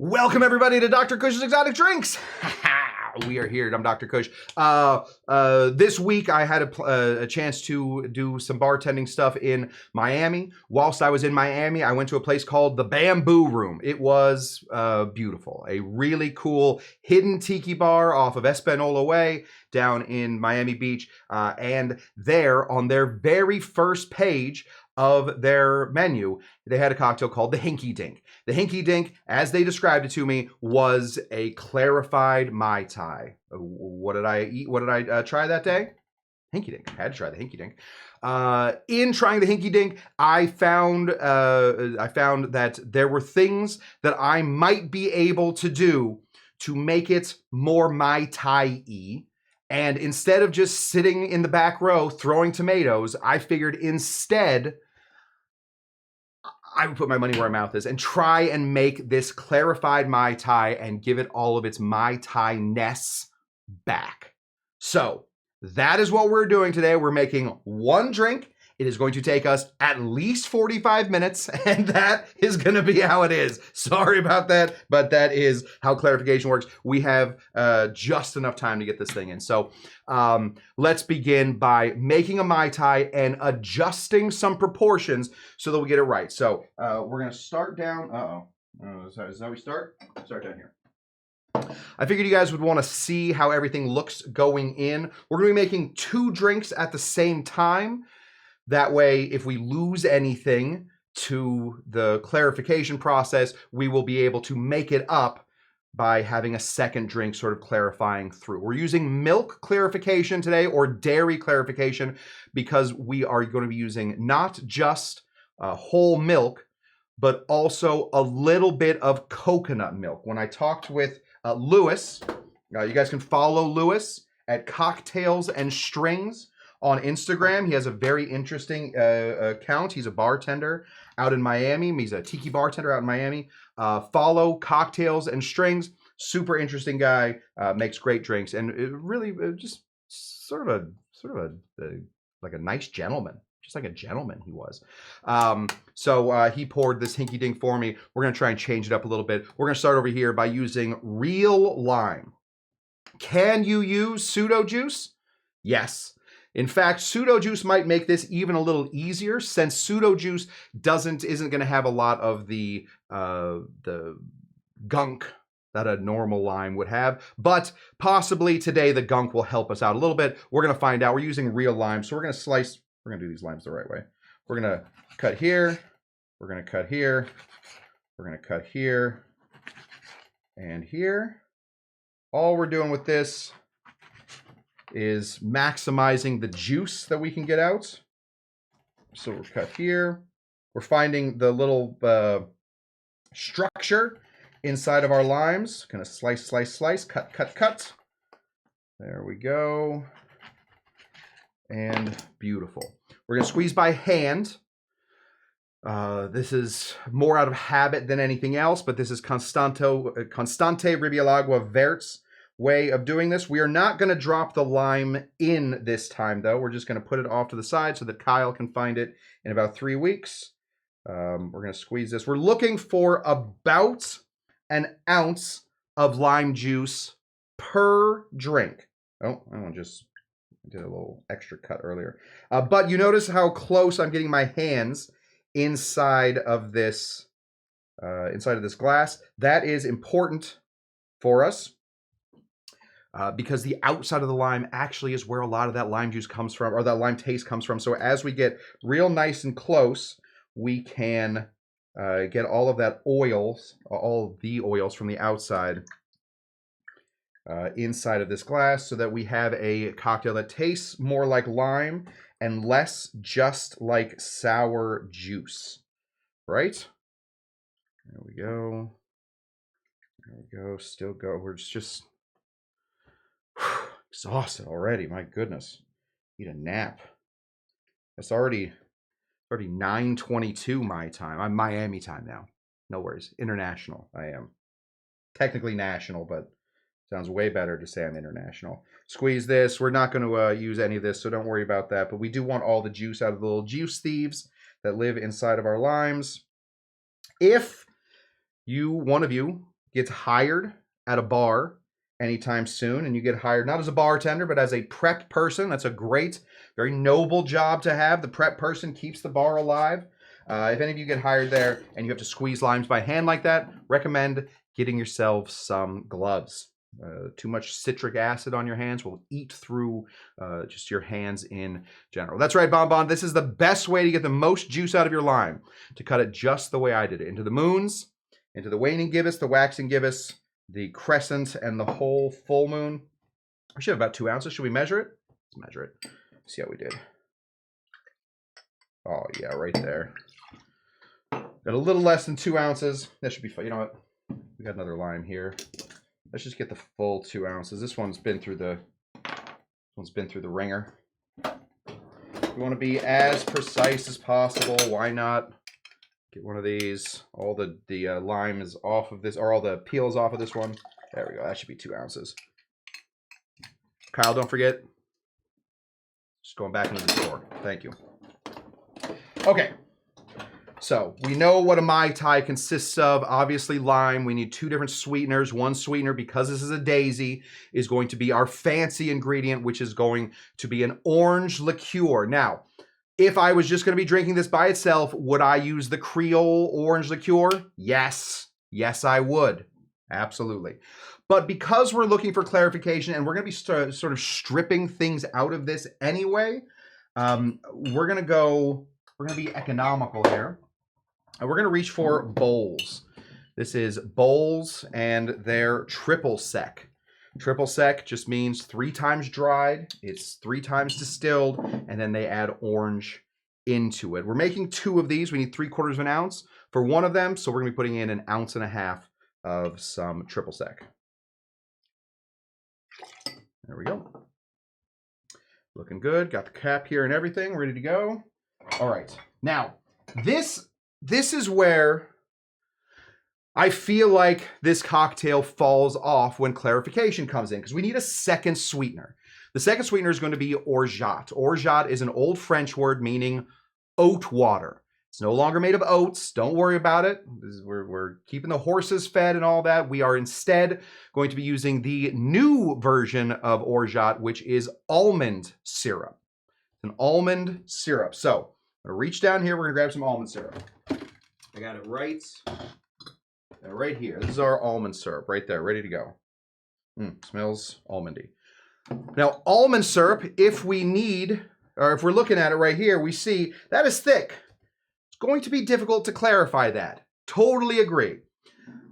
Welcome everybody to Dr. Cush's Exotic Drinks. We are here. I'm Dr. Cush. This week I had a chance to do some bartending stuff in Miami. Whilst I was in Miami, I went to a place called the Bamboo Room. It was beautiful. A really cool hidden tiki bar off of Espanola Way down in Miami Beach. And there on their very first page of their menu, they had a cocktail called the Hinky Dink. The Hinky Dink, as they described it to me, was a clarified Mai Tai. What did I eat? What did I try that day? Hinky Dink. I had to try the Hinky Dink. In trying the Hinky Dink, I found that there were things that I might be able to do to make it more Mai Tai-y. And instead of just sitting in the back row throwing tomatoes, I figured instead I would put my money where my mouth is and try and make this clarified Mai Tai and give it all of its Mai Tai-ness back. So that is what we're doing today. We're making one drink. It is going to take us at least 45 minutes, and that is going to be how it is. Sorry about that, but that is how clarification works. We have just enough time to get this thing in. So let's begin by making a Mai Tai and adjusting some proportions so that we get it right. So we're going to start down. Is that how we start? Start down here. I figured you guys would want to see how everything looks going in. We're going to be making two drinks at the same time. That way, if we lose anything to the clarification process, we will be able to make it up by having a second drink sort of clarifying through. We're using milk clarification today, or dairy clarification, because we are going to be using not just whole milk, but also a little bit of coconut milk. When I talked with Nuys, you guys can follow Nuys at Cocktails and Strings on Instagram. He has a very interesting account. He's a bartender out in Miami. He's a tiki bartender out in Miami. Follow Cocktails and Strings. Super interesting guy. Makes great drinks, and it really just sort of like a nice gentleman. Just like a gentleman he was. So he poured this Hinky Dink for me. We're gonna try and change it up a little bit. We're gonna start over here by using real lime. Can you use pseudo juice? Yes. In fact, pseudo juice might make this even a little easier, since pseudo juice isn't going to have a lot of the gunk that a normal lime would have. But possibly today the gunk will help us out a little bit. We're going to find out. We're using real lime, so we're going to slice. We're going to do these limes the right way. We're going to cut here. We're going to cut here. We're going to cut here and here. All we're doing with this is maximizing the juice that we can get out. So we're cut here. We're finding the little structure inside of our limes. Gonna slice, slice, slice, cut, cut, cut. There we go. And beautiful. We're gonna squeeze by hand. This is more out of habit than anything else, but this is Constante Ribialagua Vert's way of doing this. We are not going to drop the lime in this time, though. We're just going to put it off to the side so that Kyle can find it in about 3 weeks. We're going to squeeze this. We're looking for about an ounce of lime juice per drink. Oh, I just did a little extra cut earlier. But you notice how close I'm getting my hands inside of this glass. That is important for us. Because the outside of the lime actually is where a lot of that lime juice comes from, or that lime taste comes from. So as we get real nice and close, we can get all of that oils, all the oils from the outside inside of this glass, so that we have a cocktail that tastes more like lime and less just like sour juice, right? There we go. There we go. Still go. We're just exhausted already. My goodness. Need a nap. It's already 9:22 my time. I'm Miami time now. No worries. International. I am. Technically national, but sounds way better to say I'm international. Squeeze this. We're not going to use any of this, so don't worry about that. But we do want all the juice out of the little juice thieves that live inside of our limes. If one of you gets hired at a bar anytime soon, and you get hired not as a bartender, but as a prep person. That's a great, very noble job to have. The prep person keeps the bar alive. If any of you get hired there and you have to squeeze limes by hand like that, recommend getting yourself some gloves. Too much citric acid on your hands will eat through just your hands in general. That's right, Bonbon. This is the best way to get the most juice out of your lime, to cut it just the way I did it. Into the moons, into the waning gibbous, the waxing gibbous, the crescent, and the whole full moon. We should have about 2 ounces. Should we measure it? Let's measure it. See how we did. Oh, yeah, right there. Got a little less than 2 ounces. That should be fine. You know what? We got another lime here. Let's just get the full 2 ounces. This one's been through the ringer. You want to be as precise as possible. Why not get one of these? All the lime is off of this, or all the peel is off of this one. There we go. That should be 2 ounces. Kyle, don't forget. Just going back into the drawer. Thank you. Okay. So we know what a Mai Tai consists of. Obviously lime. We need 2 different sweeteners. One sweetener, because this is a daisy, is going to be our fancy ingredient, which is going to be an orange liqueur. Now, if I was just going to be drinking this by itself, would I use the Creole orange liqueur? Yes. Yes, I would. Absolutely. But because we're looking for clarification and we're going to be sort of stripping things out of this anyway, we're going to be economical here. And we're going to reach for bowls. This is bowls and their triple sec. Triple sec just means 3 times dried. It's 3 times distilled, and then they add orange into it. We're making 2 of these. We need 3/4 of an ounce for one of them. So we're going to be putting in 1.5 ounces of some triple sec. There we go. Looking good. Got the cap here and everything ready to go. All right. Now, this is where I feel like this cocktail falls off when clarification comes in, because we need a second sweetener. The second sweetener is going to be orgeat. Orgeat is an old French word meaning oat water. It's no longer made of oats. Don't worry about it. We're keeping the horses fed and all that. We are instead going to be using the new version of orgeat, which is almond syrup. An almond syrup. So I'm going to reach down here. We're going to grab some almond syrup. I got it right here. This is our almond syrup right there, ready to go. Smells almondy. Now, almond syrup, if we need, or if we're looking at it right here, we see that is thick. It's going to be difficult to clarify that. Totally agree.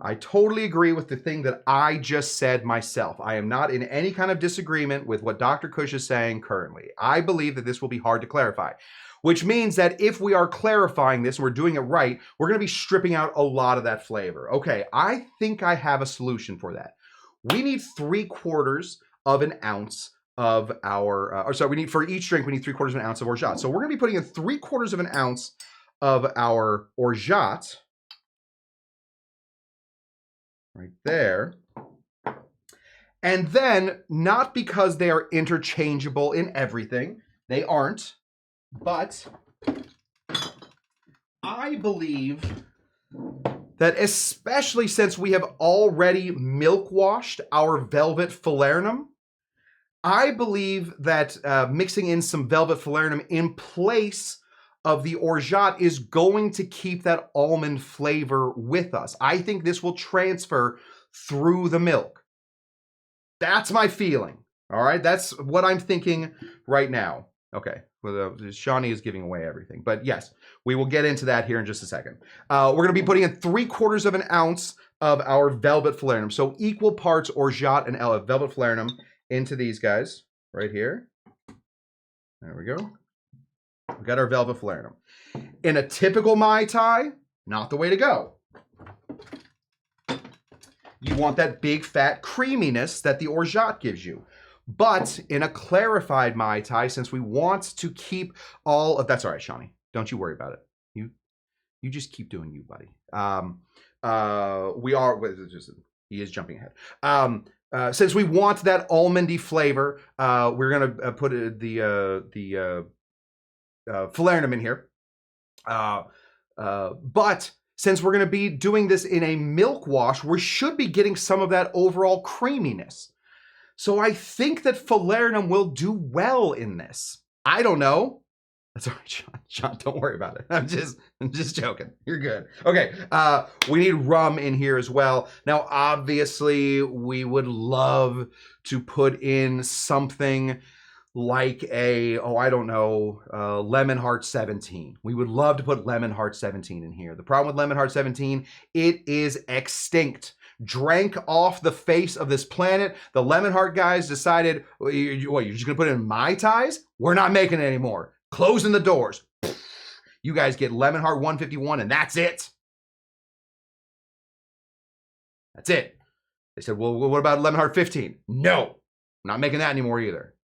I totally agree with the thing that I just said myself. I am not in any kind of disagreement with what Dr. Cush is saying currently. I believe that this will be hard to clarify, which means that if we are clarifying this and we're doing it right, we're going to be stripping out a lot of that flavor. Okay, I think I have a solution for that. We need 3/4 of an ounce of our, for each drink, we need 3/4 of an ounce of orgeat. So we're going to be putting in 3/4 of an ounce of our orgeat right there. And then, not because they are interchangeable in everything, they aren't, but I believe that especially since we have already milk washed our velvet falernum, I believe that mixing in some velvet falernum in place of the orgeat is going to keep that almond flavor with us. I think this will transfer through the milk. That's my feeling. All right, that's what I'm thinking right now. Okay, well, Shawnee is giving away everything, but yes, we will get into that here in just a second. We're going to be putting in 3/4 of an ounce of our velvet falernum, so equal parts orgeat and velvet falernum into these guys right here. There we go. We got our velvet falernum. In a typical Mai Tai, not the way to go. You want that big fat creaminess that the orgeat gives you. But in a clarified Mai Tai, since we want to keep all of, that's all right, Shawnee. Don't you worry about it. You just keep doing you, buddy. He is jumping ahead. Since we want that almondy flavor, we're gonna put the falernum in here. But since we're going to be doing this in a milk wash, we should be getting some of that overall creaminess. So I think that falernum will do well in this. I don't know. That's all right, Sean. Sean, don't worry about it. I'm just joking. You're good. Okay, we need rum in here as well. Now, obviously, we would love to put in something like a, I don't know, Lemon Heart 17. We would love to put Lemon Heart 17 in here. The problem with Lemon Heart 17, it is extinct. Drank off the face of this planet. The Lemon Heart guys decided, what, you're just gonna put it in Mai Tais? We're not making it anymore. Closing the doors. You guys get Lemon Heart 151 and that's it. That's it. They said, well, what about Lemon Heart 15? No, I'm not making that anymore either.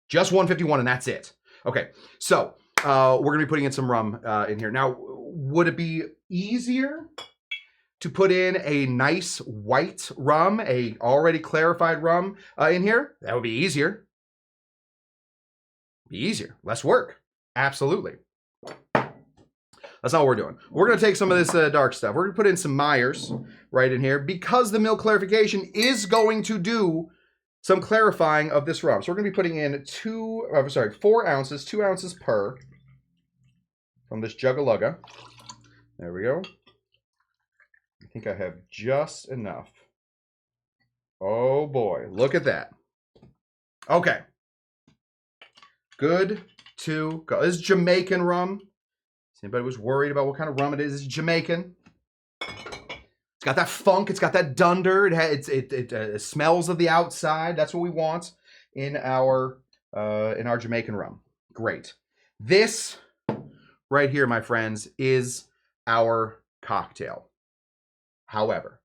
Just 151 and that's it. Okay, so we're gonna be putting in some rum in here. Now, would it be easier to put in a nice white rum, a already clarified rum in here? That would be easier. Be easier, less work, absolutely. That's not what we're doing. We're gonna take some of this dark stuff. We're gonna put in some Myers right in here because the milk clarification is going to do some clarifying of this rum. So we're gonna be putting in 4 ounces, 2 ounces per from this Juggalugga. There we go. I think I have just enough. Oh boy, look at that. Okay. Good to go. This is Jamaican rum. If anybody was worried about what kind of rum it is, it's Jamaican. It's got that funk. It's got that dunder. It smells of the outside. That's what we want in our Jamaican rum. Great. This right here, my friends, is our cocktail. However,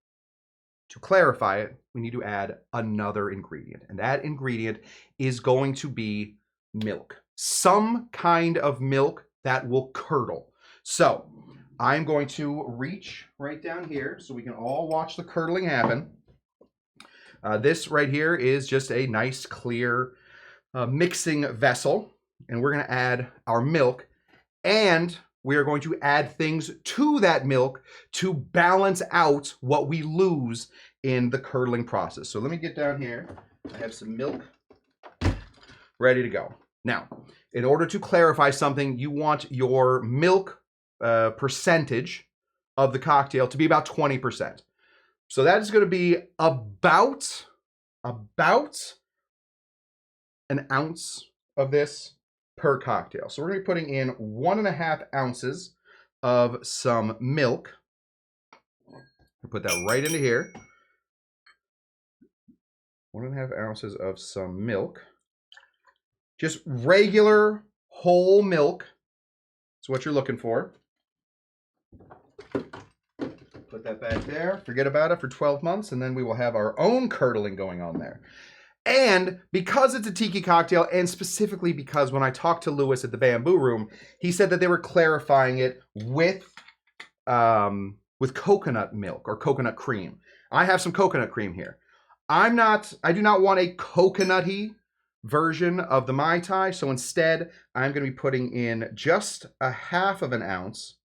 to clarify it, we need to add another ingredient, and that ingredient is going to be milk. Some kind of milk that will curdle. So I'm going to reach right down here so we can all watch the curdling happen. This right here is just a nice clear mixing vessel, and we're going to add our milk, and we are going to add things to that milk to balance out what we lose in the curdling process. So let me get down here. I have some milk ready to go. Now, in order to clarify something, you want your milk percentage of the cocktail to be about 20%. So that is going to be about an ounce of this per cocktail. So we're going to be putting in 1.5 ounces of some milk. I'll put that right into here. 1.5 ounces of some milk. Just regular whole milk. That's what you're looking for. Put that back there. Forget about it for 12 months, and then we will have our own curdling going on there. And because it's a tiki cocktail, and specifically because when I talked to Lewis at the Bamboo Room, he said that they were clarifying it with coconut milk or coconut cream. I have some coconut cream here. I do not want a coconutty version of the Mai Tai, so instead I'm going to be putting in just 1/2 ounce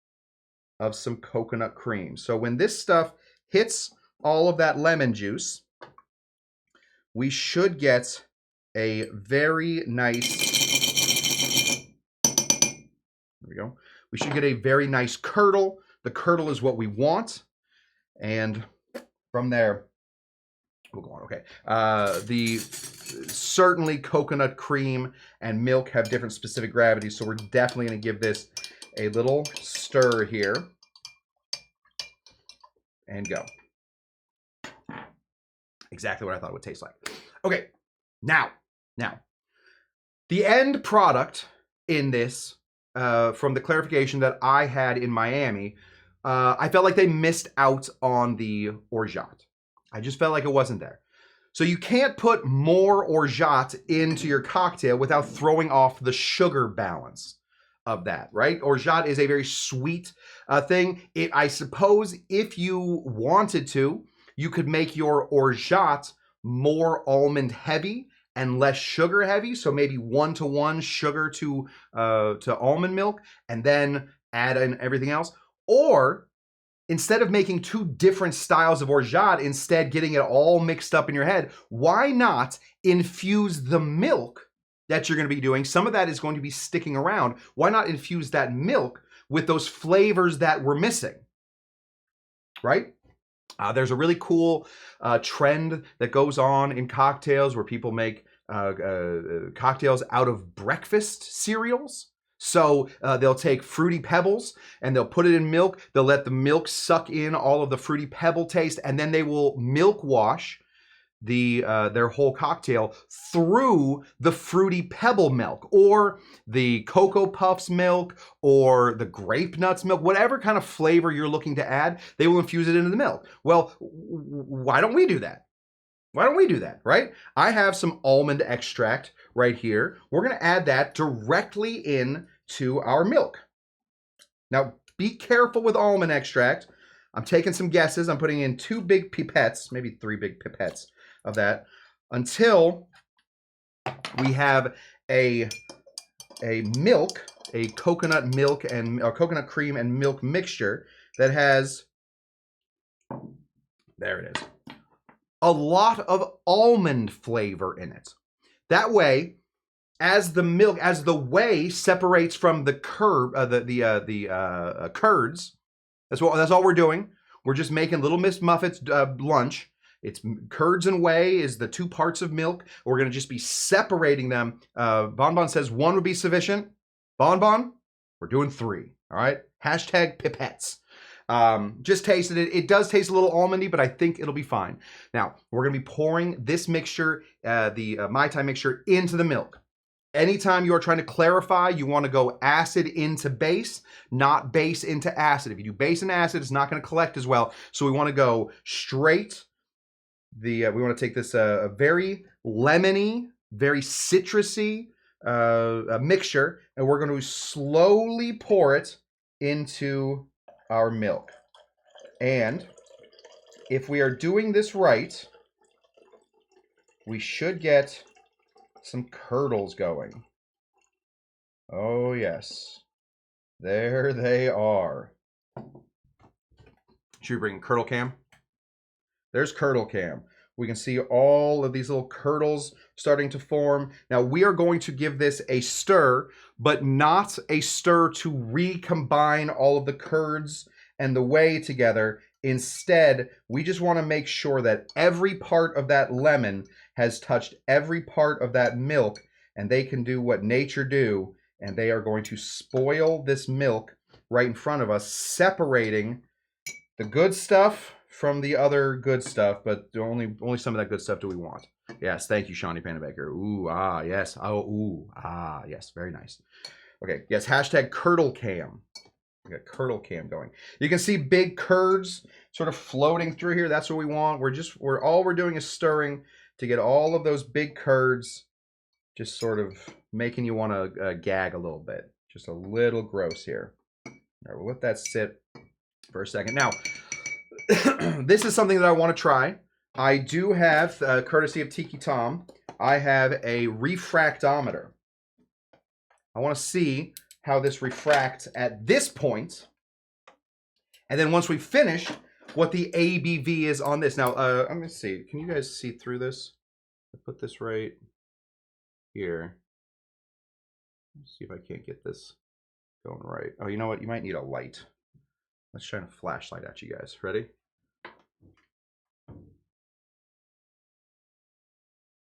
of some coconut cream. So when this stuff hits all of that lemon juice, we should get a very nice, there we go. We should get a very nice curdle. The curdle is what we want. And from there, we'll go on. Okay. Certainly coconut cream and milk have different specific gravities. So we're definitely going to give this a little stir here and go. Exactly what I thought it would taste like. Okay, now, the end product in this, from the clarification that I had in Miami, I felt like they missed out on the orgeat. I just felt like it wasn't there. So you can't put more orgeat into your cocktail without throwing off the sugar balance of that, right? Orgeat is a very sweet thing. I suppose if you wanted to, you could make your orgeat more almond heavy and less sugar heavy. So maybe 1-to-1 sugar to almond milk and then add in everything else. Or instead of making two different styles of orgeat, instead getting it all mixed up in your head, why not infuse the milk that you're going to be doing? Some of that is going to be sticking around. Why not infuse that milk with those flavors that we're missing, right? There's a really cool trend that goes on in cocktails where people make cocktails out of breakfast cereals. So they'll take Fruity Pebbles and they'll put it in milk. They'll let the milk suck in all of the Fruity Pebble taste, and then they will milk wash their whole cocktail through the Fruity Pebble milk or the Cocoa Puffs milk or the Grape Nuts milk, whatever kind of flavor you're looking to add, they will infuse it into the milk. Well, why don't we do that? Why don't we do that, right? I have some almond extract right here. We're going to add that directly into our milk. Now, be careful with almond extract. I'm taking some guesses. I'm putting in 2 big pipettes, maybe 3 big pipettes of that, until we have a milk, a coconut milk and coconut cream and milk mixture that has, there it is, a lot of almond flavor in it. That way, as the milk, as the whey separates from the curds, that's all we're doing. We're just making Little Miss Muffet's lunch. It's curds and whey is the 2 parts of milk. We're going to just be separating them. Bonbon says 1 would be sufficient. Bonbon, we're doing 3. All right. Hashtag pipettes. Just tasted it. It does taste a little almondy, but I think it'll be fine. Now, we're going to be pouring this mixture, the Mai Tai mixture, into the milk. Anytime you are trying to clarify, you want to go acid into base, not base into acid. If you do base and acid, it's not going to collect as well. So we want to go straight. We want to take this very lemony, very citrusy mixture, and we're going to slowly pour it into our milk. And if we are doing this right, we should get some curdles going. Oh yes, there they are. Should we bring curdle cam? There's curdle cam. We can see all of these little curdles starting to form. Now we are going to give this a stir, but not a stir to recombine all of the curds and the whey together. Instead, we just want to make sure that every part of that lemon has touched every part of that milk, and they can do what nature do, and they are going to spoil this milk right in front of us, separating the good stuff from the other good stuff, but only some of that good stuff do we want. Yes, thank you, Shawnee Panabaker. Ooh, ah, yes. Oh, ooh, ah, yes. Very nice. Okay, yes, hashtag curdle cam. We got curdle cam going. You can see big curds sort of floating through here. That's what we want. All we're doing is stirring to get all of those big curds just sort of making you want to gag a little bit. Just a little gross here. All right, we'll let that sit for a second. Now, this is something that I want to try. I do have, courtesy of Tiki Tom, I have a refractometer. I want to see how this refracts at this point. And then once we finish, what the ABV is on this. Now, let me see. Can you guys see through this? I put this right here. Let's see if I can't get this going right. Oh, you know what? You might need a light. Let's shine a flashlight at you guys. Ready?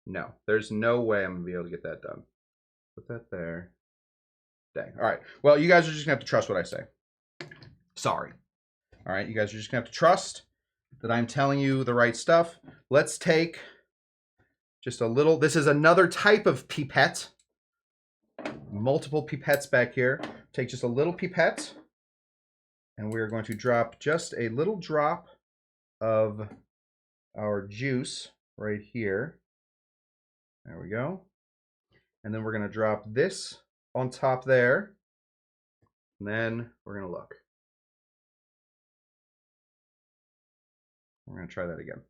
No, there's no way I'm going to be able to get that done. Put that there. Dang. All right. Well, you guys are just going to have to trust what I say. Sorry. All right. You guys are just going to have to trust that I'm telling you the right stuff. Let's take just a little. This is another type of pipette. Multiple pipettes back here. Take just a little pipette. And we're going to drop just a little drop of our juice right here. There we go. And then we're going to drop this on top there. And then we're going to look. We're going to try that again.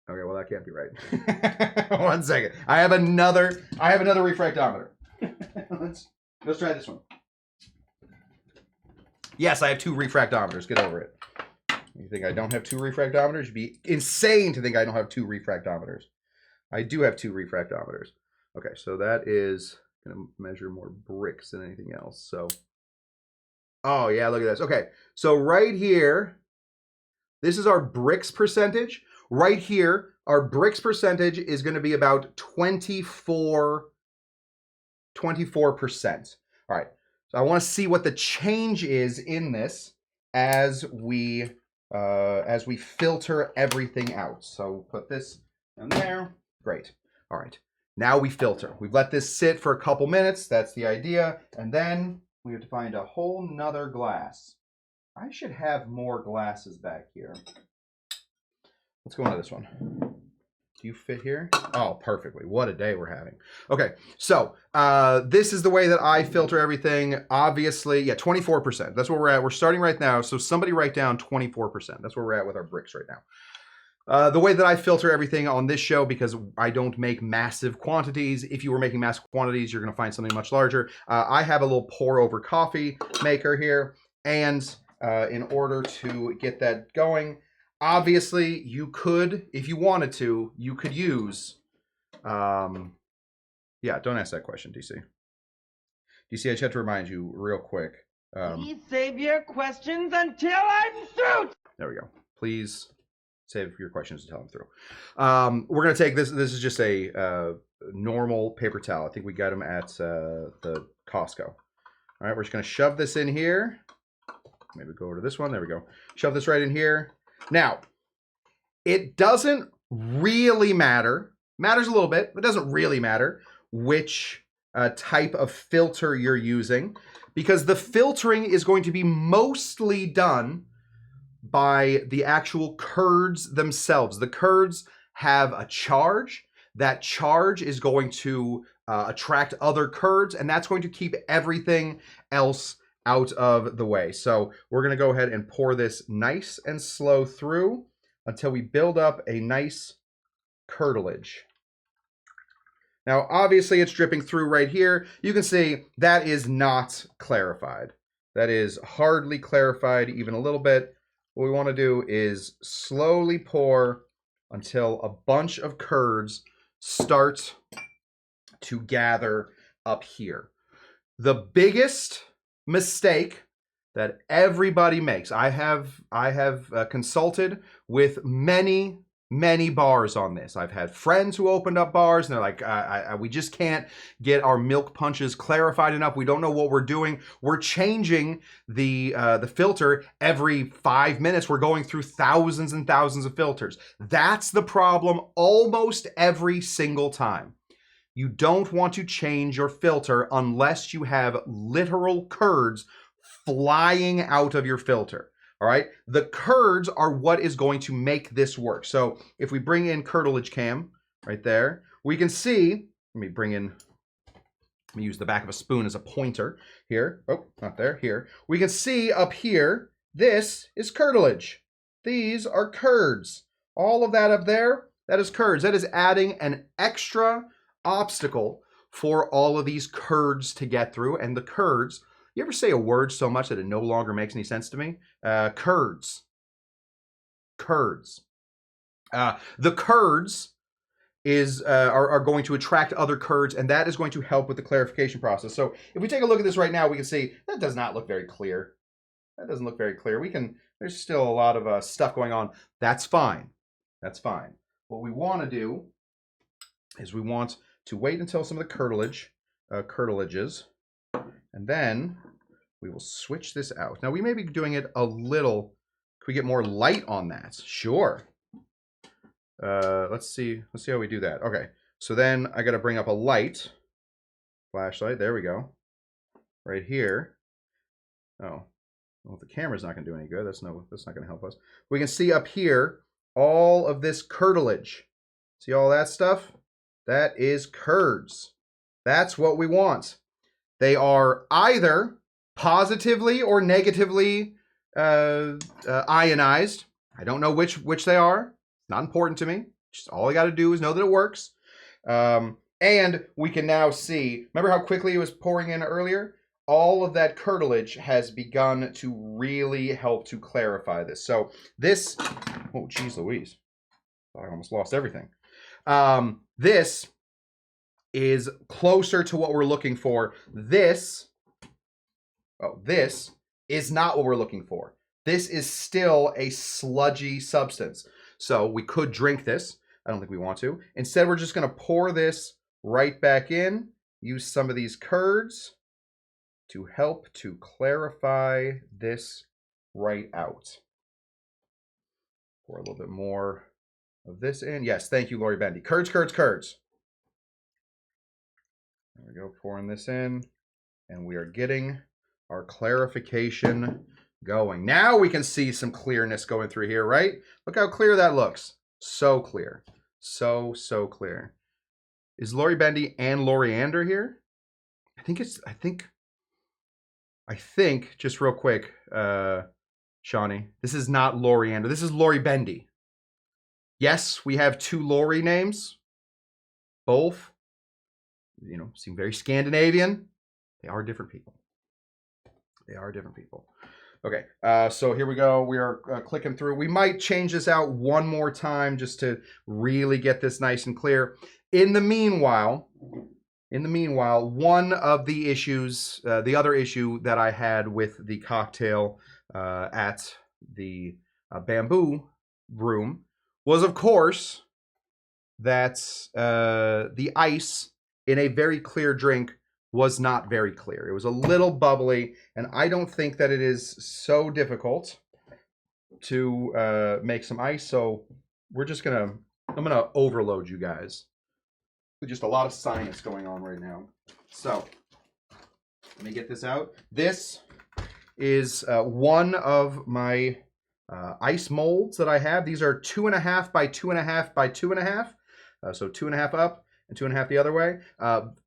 Okay, well that can't be right. 1 second. I have another refractometer. let's try this one. Yes, I have 2 refractometers. Get over it. You think I don't have 2 refractometers? You'd be insane to think I don't have 2 refractometers. I do have 2 refractometers. Okay, so that is going to measure more bricks than anything else. So, oh yeah, look at this. Okay, so right here, this is our bricks percentage. Right here, our bricks percentage is going to be about 24%. All right, so I want to see what the change is in this as we filter everything out. So put this in there. Great. All right. Now we filter. We've let this sit for a couple minutes. That's the idea. And then we have to find a whole nother glass. I should have more glasses back here. Let's go into this one. Do you fit here? Oh, perfectly. What a day we're having. Okay, so this is the way that I filter everything. Obviously, yeah, 24%. That's where we're at. We're starting right now. So somebody write down 24%. That's where we're at with our bricks right now. The way that I filter everything on this show, because I don't make massive quantities. If you were making massive quantities, you're going to find something much larger. I have a little pour over coffee maker here. And in order to get that going, obviously, you could, if you wanted to, you could use, yeah, don't ask that question, DC. DC, I just have to remind you real quick. Please save your questions until I'm through. There we go. Please save your questions until I'm through. We're going to take this. This is just a normal paper towel. I think we got them at the Costco. All right, we're just going to shove this in here. Maybe go over to this one. There we go. Shove this right in here. Now, it doesn't really matter. Matters a little bit, but it doesn't really matter which type of filter you're using, because the filtering is going to be mostly done by the actual curds themselves. The curds have a charge. That charge is going to attract other curds, and that's going to keep everything else out of the way. So we're going to go ahead and pour this nice and slow through until we build up a nice curtilage. Now, obviously, it's dripping through right here. You can see that is not clarified. That is hardly clarified, even a little bit. What we want to do is slowly pour until a bunch of curds start to gather up here. The biggest mistake that everybody makes, I have consulted with many bars on this. I've had friends who opened up bars and they're like, we just can't get our milk punches clarified enough. We don't know what we're doing. We're changing the filter every 5 minutes. We're going through thousands and thousands of filters. That's the problem almost every single time. You don't want to change your filter unless you have literal curds flying out of your filter. All right, the curds are what is going to make this work. So if we bring in curtilage cam right there, we can see, let me use the back of a spoon as a pointer here. Oh, not there, here. We can see up here, this is curtilage. These are curds. All of that up there, that is curds. That is adding an extra obstacle for all of these curds to get through. And the curds, you ever say a word so much that it no longer makes any sense to me? Curds. Curds. The curds are going to attract other curds, and that is going to help with the clarification process. So if we take a look at this right now, we can see that does not look very clear. That doesn't look very clear. There's still a lot of stuff going on. That's fine. That's fine. What we want to do is we want to wait until some of the curtilages, and then we will switch this out. Now we may be doing it a little, can we get more light on that? Sure. Let's see how we do that. Okay, so then I got to bring up a light, flashlight, there we go. Right here. Oh, well, the camera's not gonna do any good. That's not gonna help us. We can see up here, all of this curtilage. See all that stuff? That is curds. That's what we want. They are either positively or negatively ionized. I don't know which they are. Not important to me. Just all I got to do is know that it works. And we can now see, remember how quickly it was pouring in earlier? All of that curtilage has begun to really help to clarify this. So this, oh geez Louise, I almost lost everything. This is closer to what we're looking for. This is not what we're looking for. This is still a sludgy substance. So we could drink this. I don't think we want to. Instead, we're just going to pour this right back in. Use some of these curds to help to clarify this right out. Pour a little bit more of this in. Yes, thank you, Lori Bendy. Curds, curds, curds. There we go, pouring this in. And we are getting our clarification going. Now we can see some clearness going through here, right? Look how clear that looks. So clear. So clear. Is Lori Bendy and Loriander here? I think, just real quick, Shawnee, this is not Loriander. This is Lori Bendy. Yes, we have two Lori names. Both, seem very Scandinavian. They are different people. They are different people. Okay, so here we go. We are clicking through. We might change this out one more time just to really get this nice and clear. In the meanwhile, one of the issues, the other issue that I had with the cocktail at the bamboo room was, of course, that the ice in a very clear drink was not very clear. It was a little bubbly, and I don't think that it is so difficult to make some ice. So I'm gonna overload you guys with just a lot of science going on right now. So let me get this out. This is one of my ice molds that I have. These are 2.5 by 2.5 by 2.5. So 2.5 up and 2.5 the other way.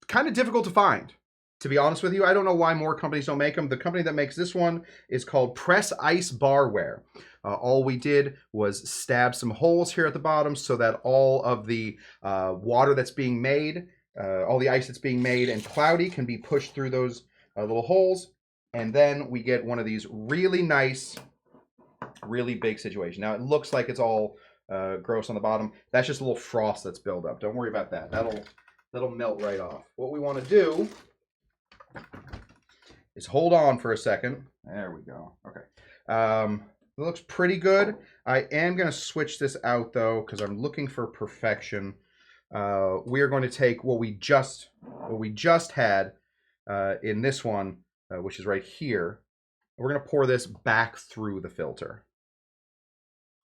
Kind of difficult to find, to be honest with you. I don't know why more companies don't make them. The company that makes this one is called Press Ice Barware. All we did was stab some holes here at the bottom so that all of the water that's being made, all the ice that's being made and cloudy can be pushed through those little holes. And then we get one of these really nice, really big situation. Now it looks like it's all gross on the bottom. That's just a little frost that's built up. Don't worry about that. That'll melt right off. What we want to do is hold on for a second. There we go. Okay. It looks pretty good. I am going to switch this out though, because I'm looking for perfection. We are going to take what we just had in this one, which is right here. We're going to pour this back through the filter.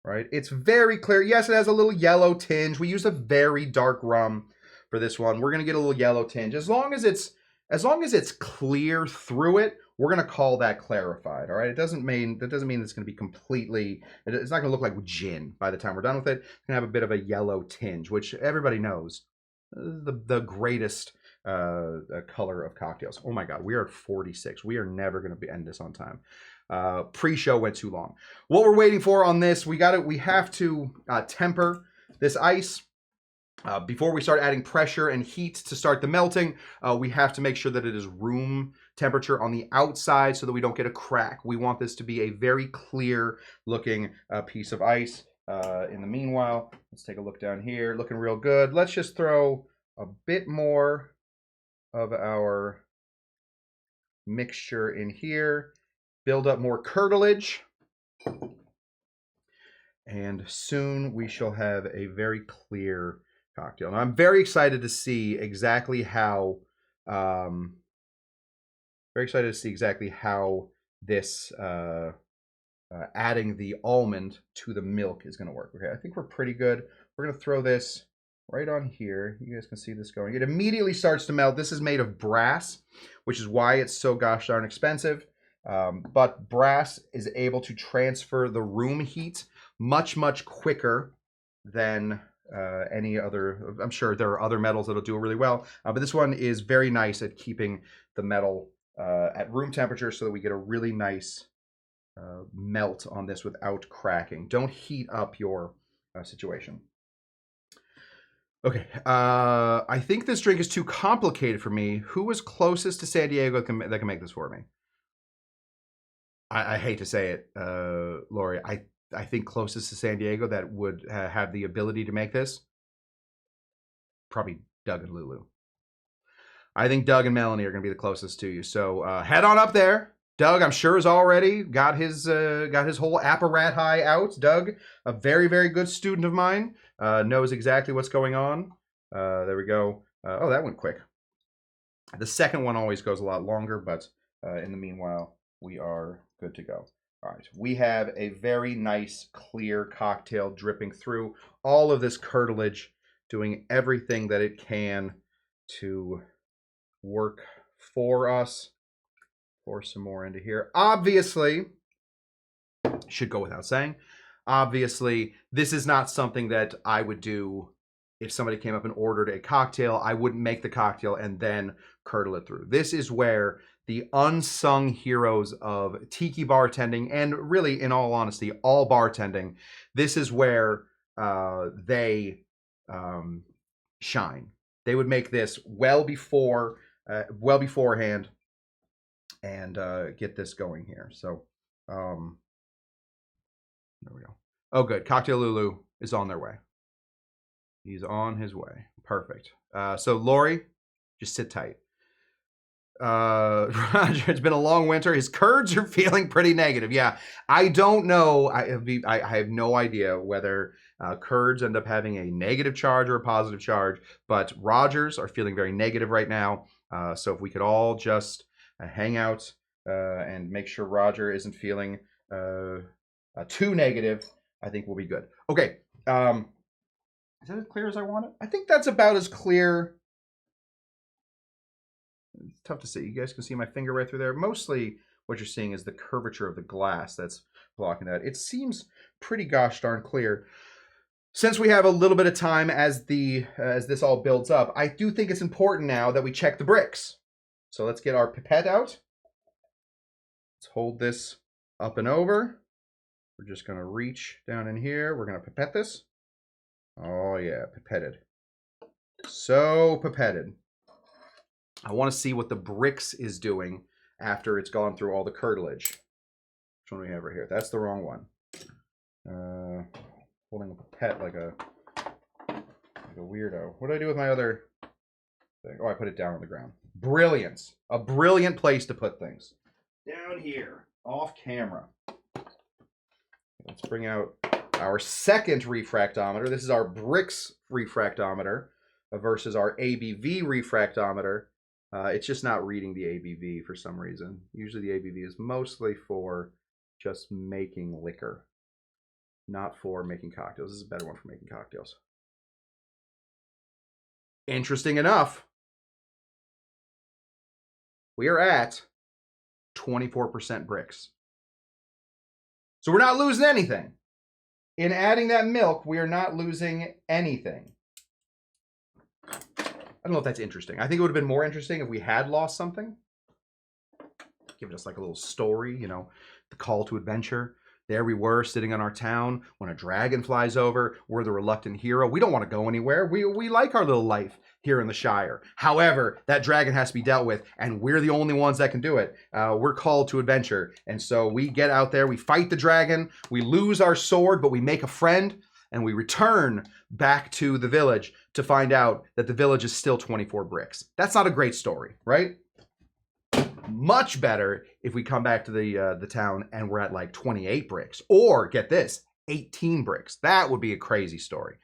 Right? It's very clear. Yes, it has a little yellow tinge. We used a very dark rum for this one. We're going to get a little yellow tinge. As long as it's clear through it, we're going to call that clarified. All right? That doesn't mean it's going to be completely, it's not going to look like gin by the time we're done with it. It's going to have a bit of a yellow tinge, which everybody knows the greatest color of cocktails. Oh my God, we are at 46. We are never going to end this on time. Pre-show went too long. What we're waiting for on this, we have to temper this ice. Before we start adding pressure and heat to start the melting, we have to make sure that it is room temperature on the outside so that we don't get a crack. We want this to be a very clear looking piece of ice. In the meanwhile, let's take a look down here. Looking real good. Let's just throw a bit more of our mixture in here. Build up more curtilage. And soon we shall have a very clear cocktail. Now, I'm very excited to see exactly how this adding the almond to the milk is going to work. Okay, I think we're pretty good. We're going to throw this right on here. You guys can see this going. It immediately starts to melt. This is made of brass, which is why it's so gosh darn expensive. But brass is able to transfer the room heat much quicker than any other. I'm sure there are other metals that'll do it really well, but this one is very nice at keeping the metal at room temperature so that we get a really nice melt on this without cracking. Don't heat up your situation. Okay. I think this drink is too complicated for me. Who was closest to San Diego that can make this for me? I hate to say it, Lori. I think closest to San Diego that would have the ability to make this, probably Doug and Lulu. I think Doug and Melanie are going to be the closest to you. So head on up there. Doug, I'm sure, has already got his whole apparatus out. Doug, a very, very good student of mine, knows exactly what's going on. There we go. Oh, that went quick. The second one always goes a lot longer, but in the meanwhile, we are good to go. All right, we have a very nice, clear cocktail dripping through all of this cartilage, doing everything that it can to work for us. Pour some more into here. Obviously, should go without saying, obviously, this is not something that I would do if somebody came up and ordered a cocktail. I wouldn't make the cocktail and then curdle it through. This is where the unsung heroes of tiki bartending, and really, in all honesty, all bartending, this is where they shine. They would make this well beforehand, and get this going here. So there we go. Oh, good. Cocktail Lulu is on their way. He's on his way. Perfect. So Lori, just sit tight. Roger, it's been a long winter. His curds are feeling pretty negative. Yeah, I don't know. I have no idea whether curds end up having a negative charge or a positive charge, but Rogers are feeling very negative right now. So if we could all just hang out and make sure Roger isn't feeling too negative, I think we'll be good. Okay. Is that as clear as I want it? I think that's about as clear. It's tough to see. You guys can see my finger right through there. Mostly what you're seeing is the curvature of the glass that's blocking that. It seems pretty gosh darn clear. Since we have a little bit of time as this all builds up, I do think it's important now that we check the bricks. So let's get our pipette out. Let's hold this up and over. We're just going to reach down in here. We're going to pipette this. Oh yeah, pipetted. So pipetted. I want to see what the bricks is doing after it's gone through all the cartilage. Which one do we have right here? That's the wrong one. Holding a pipette like a weirdo. What do I do with my other thing? Oh, I put it down on the ground. Brilliance. A brilliant place to put things. Down here, off camera. Let's bring out our second refractometer. This is our bricks refractometer versus our ABV refractometer. It's just not reading the ABV for some reason. Usually the ABV is mostly for just making liquor, not for making cocktails. This is a better one for making cocktails. Interesting enough, we are at 24% bricks. So we're not losing anything. In adding that milk, we are not losing anything. I don't know if that's interesting. I think it would have been more interesting if we had lost something. Give us like a little story, you know, the call to adventure. There we were sitting on our town when a dragon flies over. We're the reluctant hero. We don't want to go anywhere. We like our little life here in the Shire. However, that dragon has to be dealt with, and we're the only ones that can do it. We're called to adventure. And so we get out there, we fight the dragon, we lose our sword, but we make a friend, and we return back to the village to find out that the village is still 24 bricks. That's not a great story, right? Much better if we come back to the town and we're at like 28 bricks, or get this, 18 bricks. That would be a crazy story.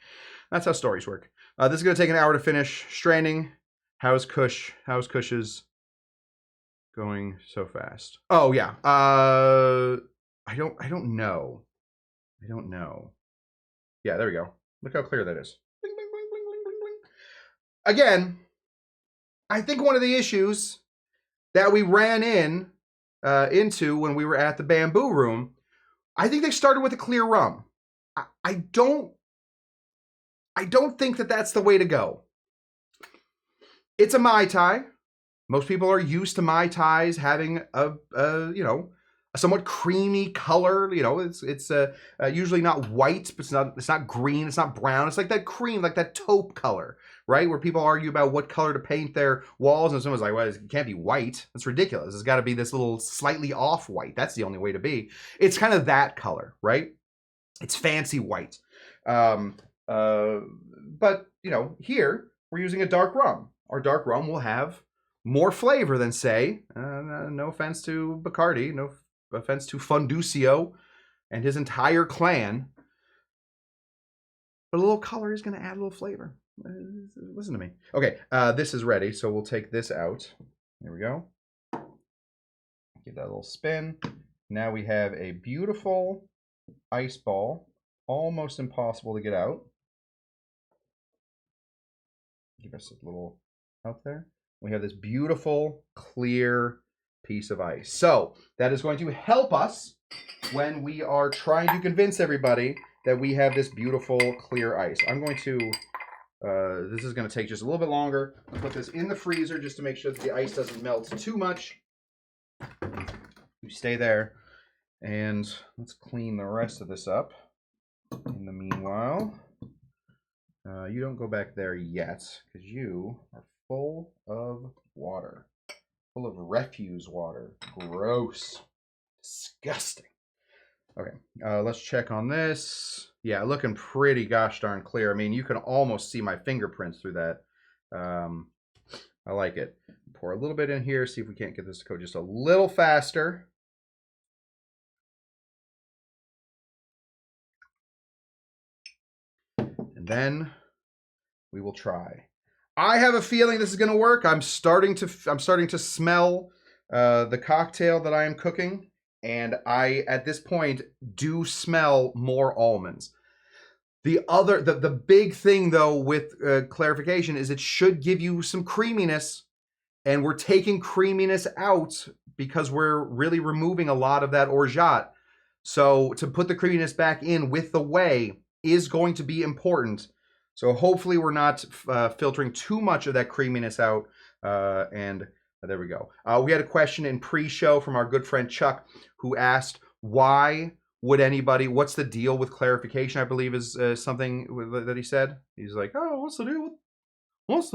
That's how stories work. This is going to take an hour to finish straining. How's Cush's going so fast? Oh yeah. I don't know. Yeah, there we go. Look how clear that is. Bling, bling, bling, bling, bling, bling, bling. Again, I think one of the issues that we ran into when we were at the bamboo room, I think they started with a clear rum. I don't think that that's the way to go. It's a Mai Tai. Most people are used to Mai Tais having a a somewhat creamy color. You know, it's usually not white, but it's not green, it's not brown. It's like that cream, like that taupe color, right? Where people argue about what color to paint their walls, and someone's like, well, it can't be white. That's ridiculous. It's got to be this little slightly off white. That's the only way to be. It's kind of that color, right? It's fancy white. But, you know, here we're using a dark rum. Our dark rum will have more flavor than, say, no offense to Bacardi, no offense to Funducio and his entire clan, but a little color is going to add a little flavor. Listen to me. Okay, this is ready, so we'll take this out. There we go. Give that a little spin. Now we have a beautiful ice ball, almost impossible to get out. Give us a little help there. We have this beautiful, clear piece of ice. So that is going to help us when we are trying to convince everybody that we have this beautiful, clear ice. I'm going to, this is going to take just a little bit longer. I'll put this in the freezer just to make sure that the ice doesn't melt too much. You stay there. And let's clean the rest of this up. In the meanwhile, you don't go back there yet because you are full of water. Full of refuse water. Gross. Disgusting. Okay, let's check on this. Yeah, looking pretty gosh darn clear. I mean, you can almost see my fingerprints through that. I like it. Pour a little bit in here, see if we can't get this to go just a little faster. And then we will try. I have a feeling this is going to work. I'm starting to smell the cocktail that I am cooking, and I at this point do smell more almonds. The big thing though with clarification is it should give you some creaminess, and we're taking creaminess out because we're really removing a lot of that orgeat. So to put the creaminess back in with the whey is going to be important. So hopefully we're not filtering too much of that creaminess out. And there we go. We had a question in pre-show from our good friend Chuck, who asked, why would anybody, what's the deal with clarification, I believe is something that he said. He's like, oh, what's the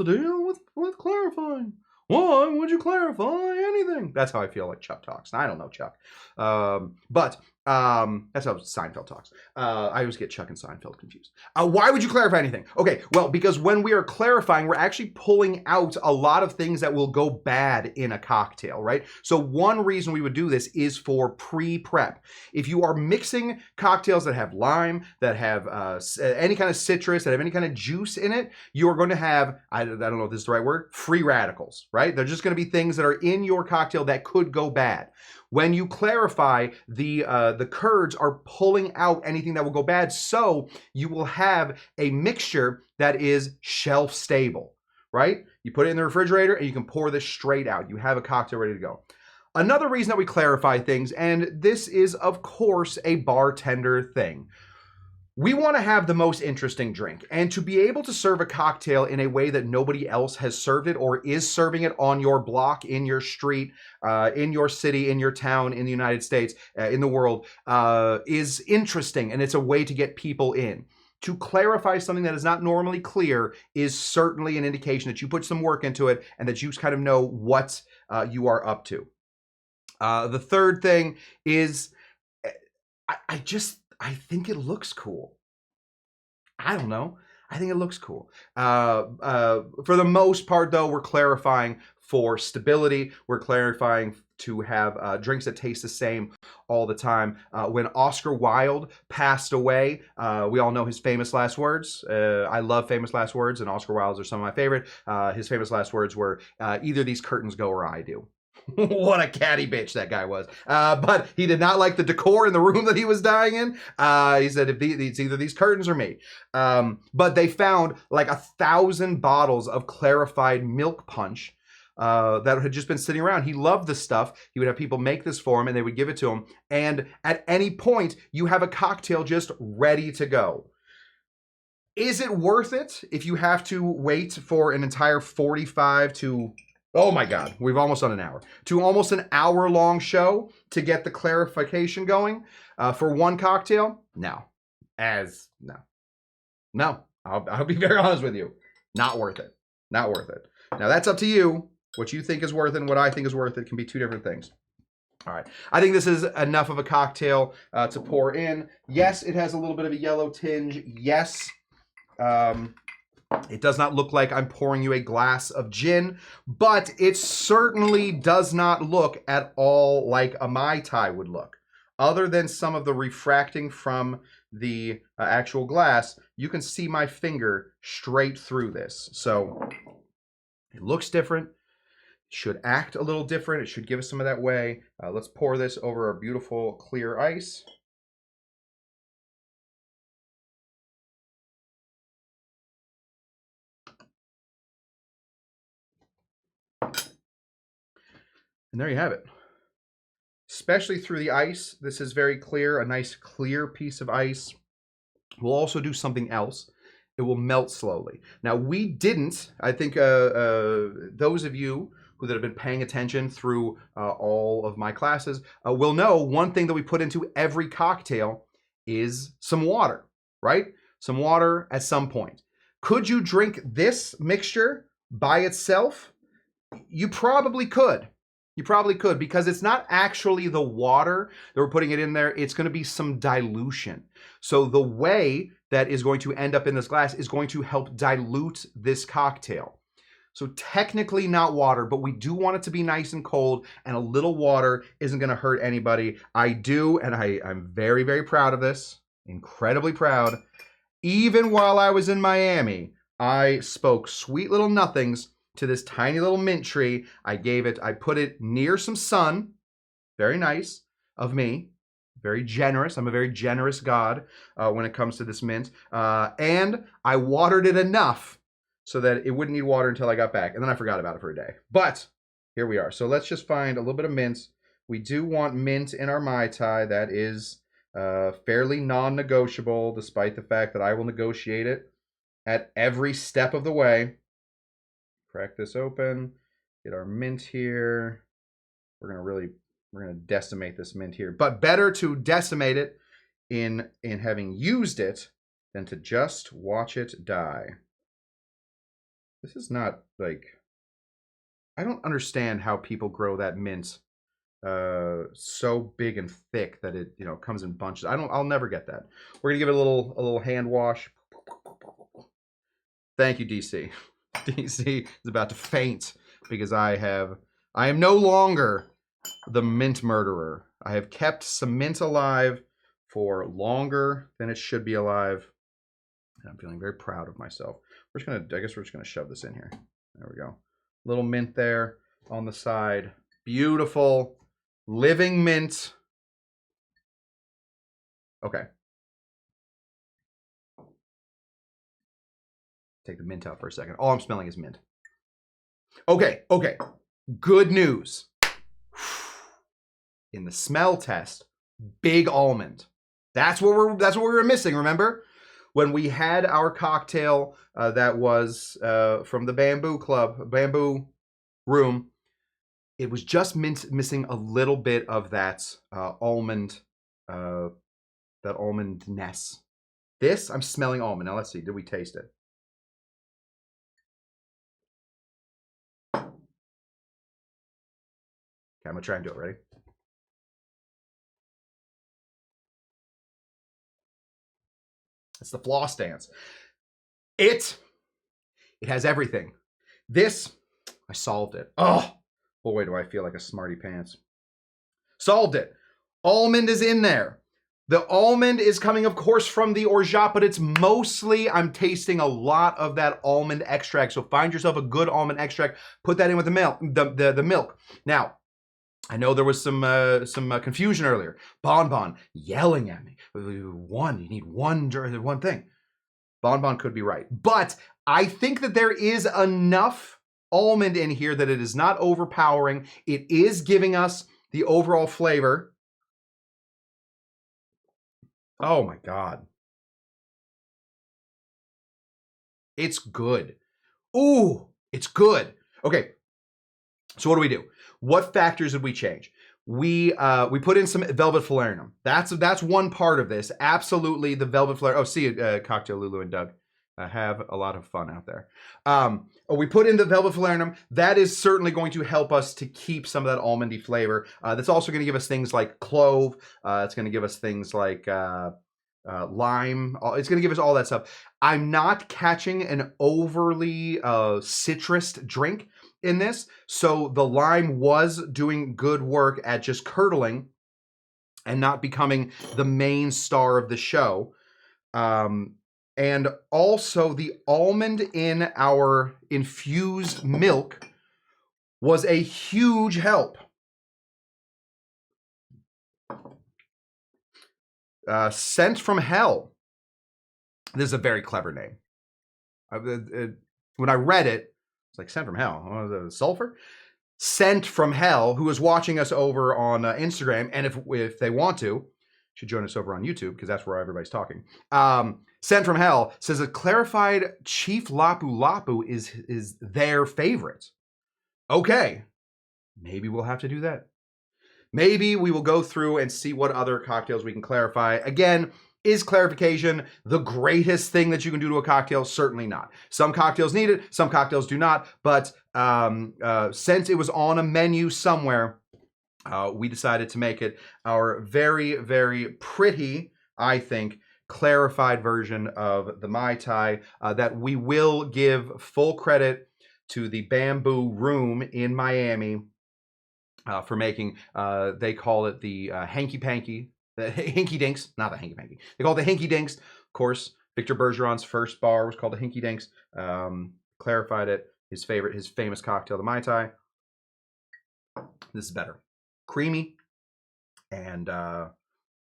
deal with clarifying? Why would you clarify anything? That's how I feel like Chuck talks. I don't know Chuck. But that's how Seinfeld talks. I always get Chuck and Seinfeld confused. Why would you clarify anything? Okay, well, because when we are clarifying, we're actually pulling out a lot of things that will go bad in a cocktail, right? So one reason we would do this is for pre-prep. If you are mixing cocktails that have lime, that have any kind of citrus, that have any kind of juice in it, you are going to have, I don't know if this is the right word, free radicals, right? They're just going to be things that are in your cocktail that could go bad. When you clarify, the curds are pulling out anything that will go bad, so you will have a mixture that is shelf stable, right? You put it in the refrigerator and you can pour this straight out. You have a cocktail ready to go. Another reason that we clarify things, and this is of course a bartender thing, we want to have the most interesting drink, and to be able to serve a cocktail in a way that nobody else has served it or is serving it on your block, in your street, in your city, in your town, in the United States, in the world, is interesting, and it's a way to get people in. To clarify something that is not normally clear is certainly an indication that you put some work into it and that you kind of know what you are up to. The third thing is, I think it looks cool. I don't know. I think it looks cool. For the most part, though, we're clarifying for stability. We're clarifying to have drinks that taste the same all the time. When Oscar Wilde passed away, we all know his famous last words. I love famous last words, and Oscar Wilde's are some of my favorite. His famous last words were, either these curtains go or I do. What a catty bitch that guy was. But he did not like the decor in the room that he was dying in. He said, it's either these curtains or me. But they found like 1,000 bottles of clarified milk punch that had just been sitting around. He loved this stuff. He would have people make this for him and they would give it to him. And at any point, you have a cocktail just ready to go. Is it worth it if you have to wait for an entire 45 to Oh my God, we've almost done an hour. To almost an hour-long show to get the clarification going for one cocktail? No. No. I'll be very honest with you. Not worth it. Not worth it. Now that's up to you. What you think is worth it and what I think is worth it can be two different things. All right. I think this is enough of a cocktail to pour in. Yes, it has a little bit of a yellow tinge. Yes, it does not look like I'm pouring you a glass of gin, but it certainly does not look at all like a Mai Tai would look. Other than some of the refracting from the actual glass, you can see my finger straight through this. So it looks different. Should act a little different. It should give us some of that way. Let's pour this over our beautiful clear ice. And there you have it. Especially through the ice, this is very clear, a nice clear piece of ice. We'll also do something else. It will melt slowly. Now we didn't, I think those of you who that have been paying attention through all of my classes will know one thing that we put into every cocktail is some water, right? Some water at some point. Could you drink this mixture by itself? You probably could. You probably could, because it's not actually the water that we're putting it in there. It's going to be some dilution. So the whey that is going to end up in this glass is going to help dilute this cocktail. So technically not water, but we do want it to be nice and cold, and a little water isn't going to hurt anybody. I do, and I'm very, very proud of this. Incredibly proud. Even while I was in Miami, I spoke sweet little nothings to this tiny little mint tree. I put it near some sun. Very nice of me. Very generous. I'm a very generous God when it comes to this mint. And I watered it enough so that it wouldn't need water until I got back. And then I forgot about it for a day. But here we are. So let's just find a little bit of mint. We do want mint in our Mai Tai. That is fairly non-negotiable, despite the fact that I will negotiate it at every step of the way. Crack this open, get our mint here. We're gonna decimate this mint here, but better to decimate it in having used it than to just watch it die. This is not like, I don't understand how people grow that mint so big and thick that it comes in bunches. I'll never get that. We're gonna give it a little hand wash. Thank you, DC. DC is about to faint because I am no longer the mint murderer. I have kept some mint alive for longer than it should be alive. And I'm feeling very proud of myself. I guess we're just gonna shove this in here. There we go. Little mint there on the side. Beautiful living mint. Okay. Take the mint out for a second. All I'm smelling is mint. Okay. Good news. In the smell test, big almond. That's what we were missing, remember? When we had our cocktail that was from the bamboo room, it was just missing a little bit of that almond, that almondness. This, I'm smelling almond. Now let's see, did we taste it? Okay, I'm gonna try and do it. Ready? It's the floss dance. It has everything. This, I solved it. Oh, boy, do I feel like a smarty pants. Solved it. Almond is in there. The almond is coming, of course, from the orgeat, but it's mostly, I'm tasting a lot of that almond extract. So find yourself a good almond extract. Put that in with the milk. The milk. Now, I know there was some confusion earlier. Bonbon yelling at me. You need one thing. Bonbon could be right. But I think that there is enough almond in here that it is not overpowering. It is giving us the overall flavor. Oh my God. It's good. Ooh, it's good. Okay, So what do? What factors did we change? We put in some velvet falernum. That's one part of this. Absolutely, the velvet falernum. Oh, see you, Cocktail Lulu and Doug. Have a lot of fun out there. We put in the velvet falernum. That is certainly going to help us to keep some of that almondy flavor. That's also going to give us things like clove. It's going to give us things like lime. It's going to give us all that stuff. I'm not catching an overly citrus drink in this, so the lime was doing good work at just curdling and not becoming the main star of the show. And also the almond in our infused milk was a huge help. Scent from Hell. This is a very clever name. When I read it, it's like Scent from Hell. Oh, the sulfur? Scent from Hell, who is watching us over on Instagram, and if they want to, should join us over on YouTube because that's where everybody's talking. Scent from Hell says a clarified Chief Lapu Lapu is their favorite. Okay, maybe we'll have to do that. Maybe we will go through and see what other cocktails we can clarify. Again, is clarification the greatest thing that you can do to a cocktail? Certainly not. Some cocktails need it, some cocktails do not. But since it was on a menu somewhere, we decided to make it our very, very pretty, I think, clarified version of the Mai Tai that we will give full credit to the Bamboo Room in Miami for making. They call it the Hanky Panky, the Hinky Dinks, not the Hanky Panky. They call it the Hinky Dinks. Of course, Victor Bergeron's first bar was called the Hinky Dinks. Clarified it. His famous cocktail, the Mai Tai. This is better. Creamy, and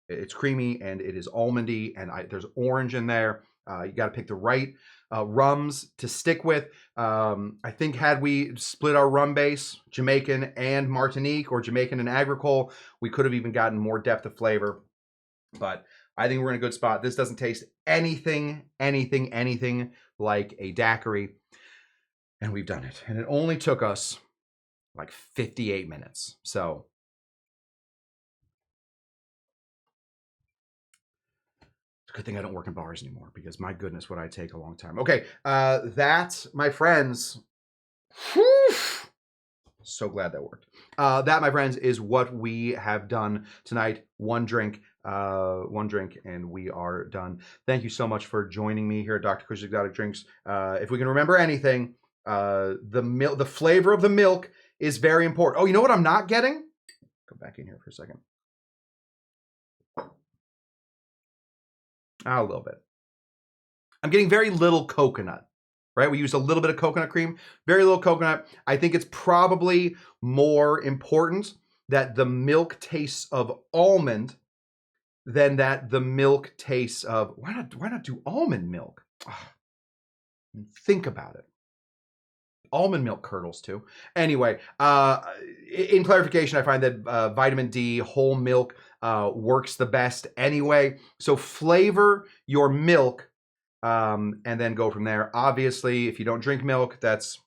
it's creamy, and it is almondy, and there's orange in there. You got to pick the right rums to stick with. I think had we split our rum base, Jamaican and Martinique, or Jamaican and Agricole, we could have even gotten more depth of flavor. But I think we're in a good spot. This doesn't taste anything like a daiquiri, and we've done it. And it only took us like 58 minutes. So good thing I don't work in bars anymore because my goodness, would I take a long time. Okay, that, my friends, whew, so glad that worked. That, my friends, is what we have done tonight. One drink, and we are done. Thank you so much for joining me here at Dr. Cush's Exotic Drinks. If we can remember anything, the flavor of the milk is very important. Oh, you know what I'm not getting? Go back in here for a second. A little bit. I'm getting very little coconut, right? We used a little bit of coconut cream, very little coconut. I think it's probably more important that the milk tastes of almond than that the milk tastes of, why not do almond milk? Think about it. Almond milk curdles too. Anyway, in clarification, I find that vitamin D, whole milk, works the best anyway. So flavor your milk and then go from there. Obviously, if you don't drink milk, that's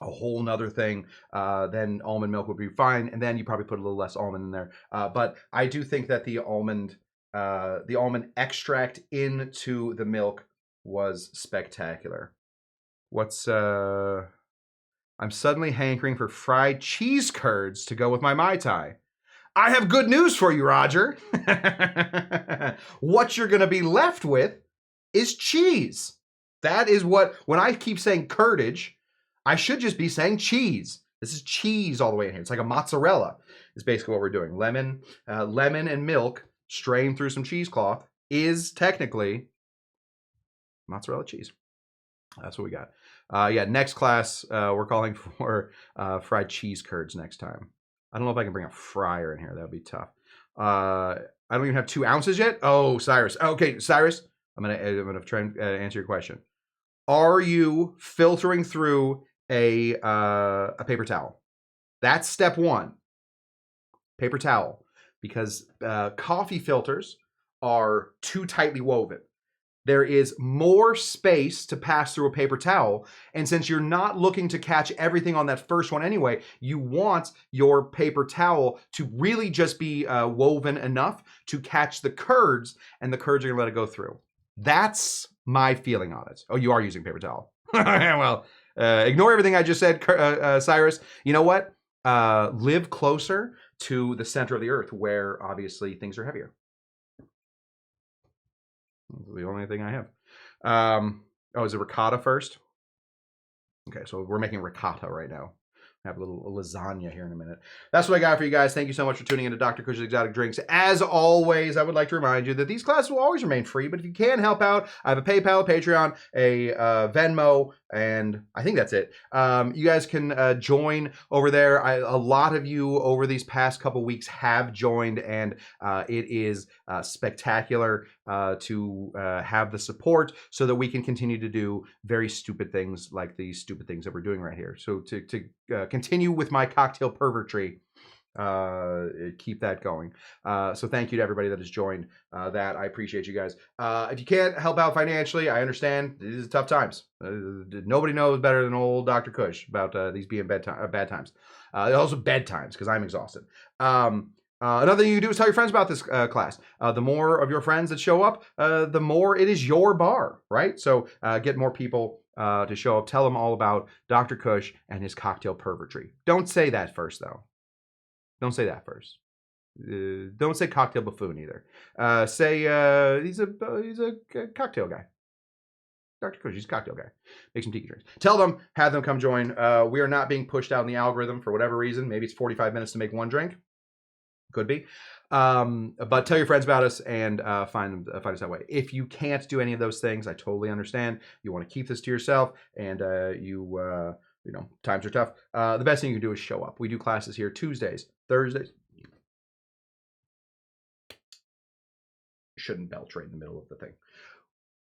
a whole nother thing. Then almond milk would be fine. And then you probably put a little less almond in there. But I do think that the almond extract into the milk was spectacular. I'm suddenly hankering for fried cheese curds to go with my Mai Tai. I have good news for you, Roger. What you're going to be left with is cheese. That is what, when I keep saying curdage, I should just be saying cheese. This is cheese all the way in here. It's like a mozzarella is basically what we're doing. Lemon and milk strained through some cheesecloth is technically mozzarella cheese. That's what we got. Next class, we're calling for fried cheese curds next time. I don't know if I can bring a fryer in here. That would be tough. I don't even have 2 ounces yet. Oh, Cyrus. Okay, Cyrus, I'm gonna try and answer your question. Are you filtering through a paper towel? That's step 1. Paper towel, because coffee filters are too tightly woven. there is more space to pass through a paper towel. And since you're not looking to catch everything on that first one anyway, you want your paper towel to really just be woven enough to catch the curds, and the curds are gonna let it go through. That's my feeling on it. Oh, you are using paper towel. Well, ignore everything I just said, Cyrus. You know what? Live closer to the center of the earth where obviously things are heavier. That's the only thing I have. Oh, is it ricotta first? Okay, so we're making ricotta right now. I have a little lasagna here in a minute. That's what I got for you guys. Thank you so much for tuning in to Dr. Cush's Exotic Drinks. As always, I would like to remind you that these classes will always remain free, but if you can help out, I have a PayPal, a Patreon, a Venmo, and I think that's it. You guys can join over there. A lot of you over these past couple weeks have joined, and it is spectacular to have the support so that we can continue to do very stupid things like these stupid things that we're doing right here. So to continue with my cocktail pervertry, keep that going. So thank you to everybody that has joined that. I appreciate you guys. If you can't help out financially, I understand. These are tough times. Nobody knows better than old Dr. Cush about these being bad times. Also bedtimes, because I'm exhausted. Another thing you can do is tell your friends about this class. The more of your friends that show up, the more it is your bar, right? So get more people to show up. Tell them all about Dr. Cush and his cocktail pervertry. Don't say that first, though. Don't say that first. Don't say cocktail buffoon either. Say he's a cocktail guy. Dr. Cush, he's a cocktail guy. Make some tiki drinks. Tell them, have them come join. We are not being pushed out in the algorithm for whatever reason. Maybe it's 45 minutes to make one drink. Could be. But tell your friends about us and find us that way. If you can't do any of those things, I totally understand. You want to keep this to yourself, and you know, times are tough. The best thing you can do is show up. We do classes here Tuesdays, Thursdays. Shouldn't belch right in the middle of the thing.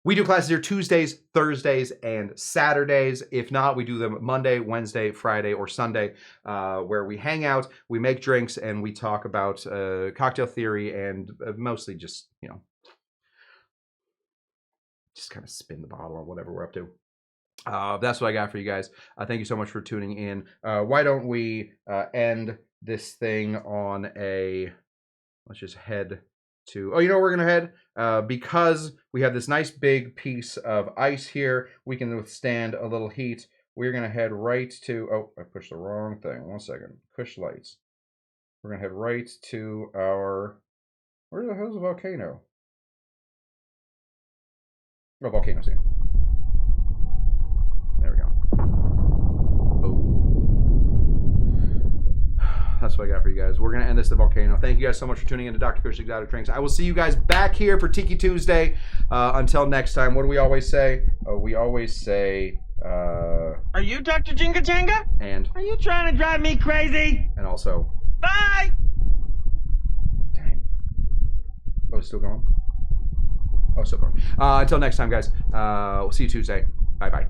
We do classes here Tuesdays, Thursdays, and Saturdays. If not, we do them Monday, Wednesday, Friday, or Sunday, where we hang out, we make drinks, and we talk about cocktail theory and mostly just, you know, just kind of spin the bottle on whatever we're up to. That's what I got for you guys. Thank you so much for tuning in. Why don't we end this thing on a, let's just head to, oh, you know where we're going to head? Because we have this nice big piece of ice here, we can withstand a little heat. We're going to head right to, oh, I pushed the wrong thing. 1 second. Cush lights. We're going to head right to our, where the hell's the volcano? Oh, volcano scene. There we go. That's what I got for you guys. We're going to end this at the volcano. Thank you guys so much for tuning in to Dr. Cush's Exotic Drinks. I will see you guys back here for Tiki Tuesday. Until next time, what do we always say? We always say, Are you Dr. Jinga Janga? And? Are you trying to drive me crazy? And also, Bye! Dang. Oh, it's still going? Oh, still going. Until next time, guys. We'll see you Tuesday. Bye-bye.